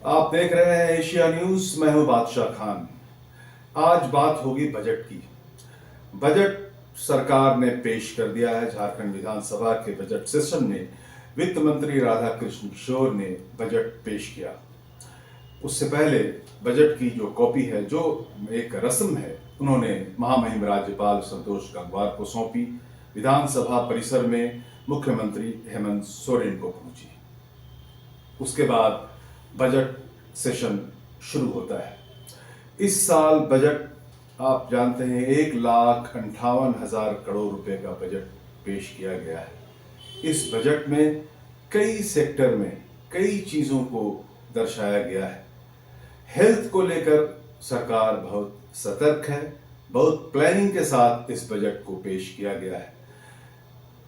आप देख रहे हैं एशिया न्यूज। मैं हूं बादशाह खान। आज बात होगी बजट की। बजट सरकार ने पेश कर दिया है। झारखंड विधानसभा के बजट सेशन में वित्त मंत्री राधाकृष्ण किशोर ने बजट पेश किया। उससे पहले बजट की जो कॉपी है, जो एक रस्म है, उन्होंने महामहिम राज्यपाल संतोष गंगवार को सौंपी। विधानसभा परिसर में मुख्यमंत्री हेमंत सोरेन को पहुंची। उसके बाद बजट सेशन शुरू होता है। इस साल बजट आप जानते हैं 1,58,000 करोड़ रुपए का बजट पेश किया गया है। इस बजट में कई सेक्टर में कई चीजों को दर्शाया गया है। हेल्थ को लेकर सरकार बहुत सतर्क है। बहुत प्लानिंग के साथ इस बजट को पेश किया गया है।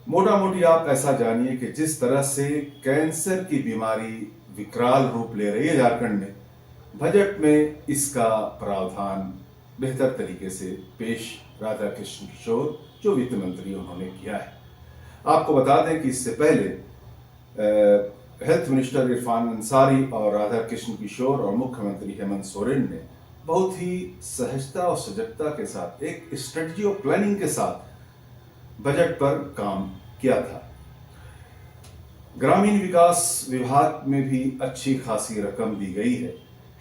मोटा मोटी आप ऐसा जानिए कि जिस तरह से कैंसर की बीमारी विकराल रूप ले रही है झारखंड में, बजट में इसका प्रावधान बेहतर तरीके से पेश राधाकृष्ण किशोर जो वित्त मंत्री उन्होंने किया है। आपको बता दें कि इससे पहले हेल्थ मिनिस्टर इरफान अंसारी और राधाकृष्ण किशोर और मुख्यमंत्री हेमंत सोरेन ने बहुत ही सहजता और सजगता के साथ एक स्ट्रेटजी और प्लानिंग के साथ बजट पर काम किया था। ग्रामीण विकास विभाग में भी अच्छी खासी रकम दी गई है।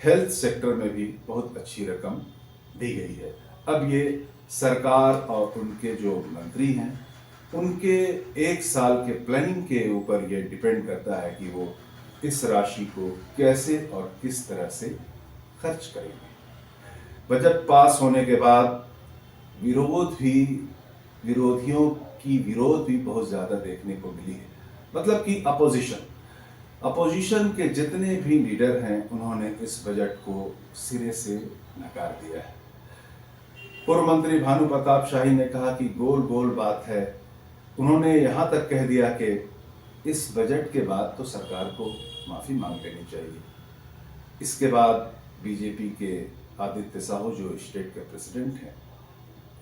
हेल्थ सेक्टर में भी बहुत अच्छी रकम दी गई है। अब ये सरकार और उनके जो मंत्री हैं, उनके एक साल के प्लानिंग के ऊपर ये डिपेंड करता है कि वो इस राशि को कैसे और किस तरह से खर्च करेंगे। बजट पास होने के बाद विरोधियों की विरोध भी बहुत ज्यादा देखने को मिली है। मतलब कि अपोजिशन के जितने भी लीडर हैं, उन्होंने इस बजट को सिरे से नकार दिया है। पूर्व मंत्री भानु प्रताप शाही ने कहा कि गोल गोल बात है। उन्होंने यहां तक कह दिया कि इस बजट के बाद तो सरकार को माफी मांग लेनी चाहिए। इसके बाद बीजेपी के आदित्य साहू जो स्टेट के प्रेसिडेंट हैं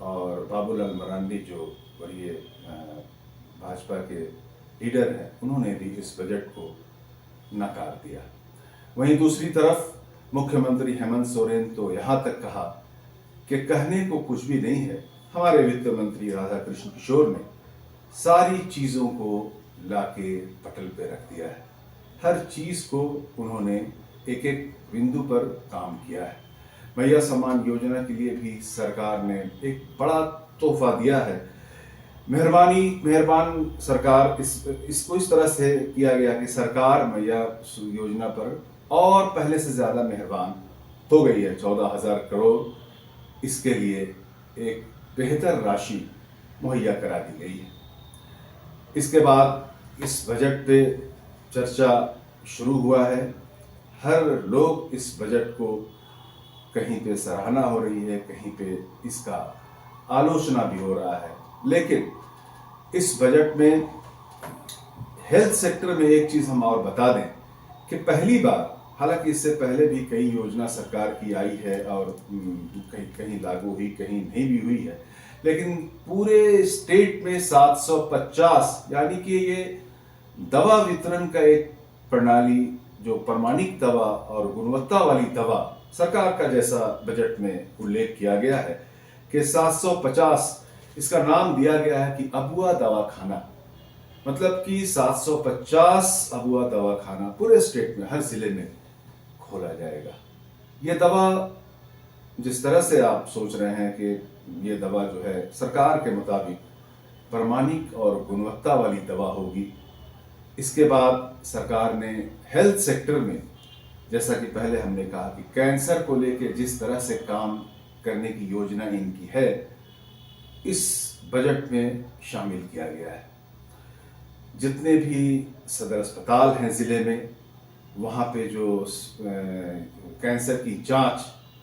और बाबूलाल मरांडी जो वरीय भाजपा के लीडर हैं, उन्होंने भी इस बजट को नकार दिया। वहीं दूसरी तरफ मुख्यमंत्री हेमंत सोरेन तो यहां तक कहा कि कहने को कुछ भी नहीं है। हमारे वित्त मंत्री राधाकृष्ण किशोर ने सारी चीजों को लाके पटल पे रख दिया है। हर चीज को उन्होंने एक एक बिंदु पर काम किया है। मैया सम्मान योजना के लिए भी सरकार ने एक बड़ा तोहफा दिया है। मेहरबान सरकार। इसको इस तरह से किया गया कि सरकार मैया योजना पर और पहले से ज्यादा मेहरबान हो गई है। 14,000 करोड़ इसके लिए एक बेहतर राशि मुहैया करा दी गई है। इसके बाद इस बजट पे चर्चा शुरू हुआ है। हर लोग इस बजट को कहीं पे सराहना हो रही है, कहीं पे इसका आलोचना भी हो रहा है। लेकिन इस बजट में हेल्थ सेक्टर में एक चीज हम और बता दें कि पहली बार, हालांकि इससे पहले भी कई योजना सरकार की आई है और कहीं कहीं लागू हुई, कहीं नहीं भी हुई है, लेकिन पूरे स्टेट में 750 यानी कि ये दवा वितरण का एक प्रणाली, जो प्रमाणिक दवा और गुणवत्ता वाली दवा सरकार का जैसा बजट में उल्लेख किया गया है कि 750 इसका नाम दिया गया है कि अबुआ दवाखाना। मतलब कि 750 अबुआ दवाखाना पूरे स्टेट में हर जिले में खोला जाएगा। ये दवा, जिस तरह से आप सोच रहे हैं कि ये दवा जो है सरकार के मुताबिक प्रमाणिक और गुणवत्ता वाली दवा होगी। इसके बाद सरकार ने हेल्थ सेक्टर में, जैसा कि पहले हमने कहा कि कैंसर को लेकर जिस तरह से काम करने की योजना इनकी है, इस बजट में शामिल किया गया है। जितने भी सदर अस्पताल हैं जिले में, वहाँ पे जो कैंसर की जांच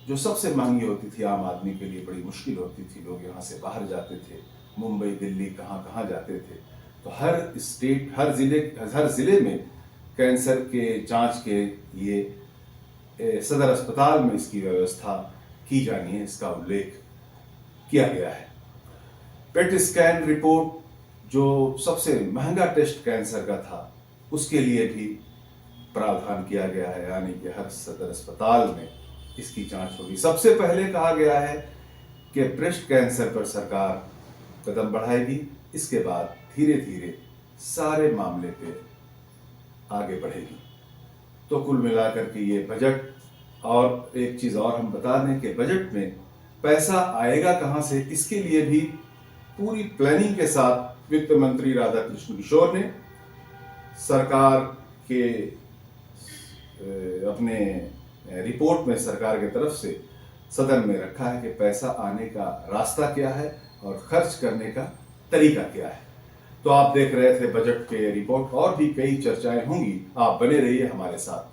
जो सबसे महंगी होती थी, आम आदमी के लिए बड़ी मुश्किल होती थी, लोग यहाँ से बाहर जाते थे, मुंबई दिल्ली कहाँ कहाँ जाते थे, तो हर स्टेट हर जिले में कैंसर के जांच के लिए सदर अस्पताल में इसकी व्यवस्था की जानी है, इसका उल्लेख किया गया है। पेट स्कैन रिपोर्ट जो सबसे महंगा टेस्ट कैंसर का था, उसके लिए भी प्रावधान किया गया है, यानी कि हर सदर अस्पताल में इसकी जांच होगी। सबसे पहले कहा गया है कि ब्रेस्ट कैंसर पर सरकार कदम बढ़ाएगी, इसके बाद धीरे धीरे सारे मामले पे आगे बढ़ेगी। तो कुल मिलाकर के ये बजट, और एक चीज़ और हम बता दें कि बजट में पैसा आएगा कहाँ से, इसके लिए भी पूरी प्लानिंग के साथ वित्त मंत्री राधाकृष्ण किशोर ने सरकार के अपने रिपोर्ट में सरकार की तरफ से सदन में रखा है कि पैसा आने का रास्ता क्या है और खर्च करने का तरीका क्या है। तो आप देख रहे थे बजट के रिपोर्ट, और भी कई चर्चाएं होंगी, आप बने रहिए हमारे साथ।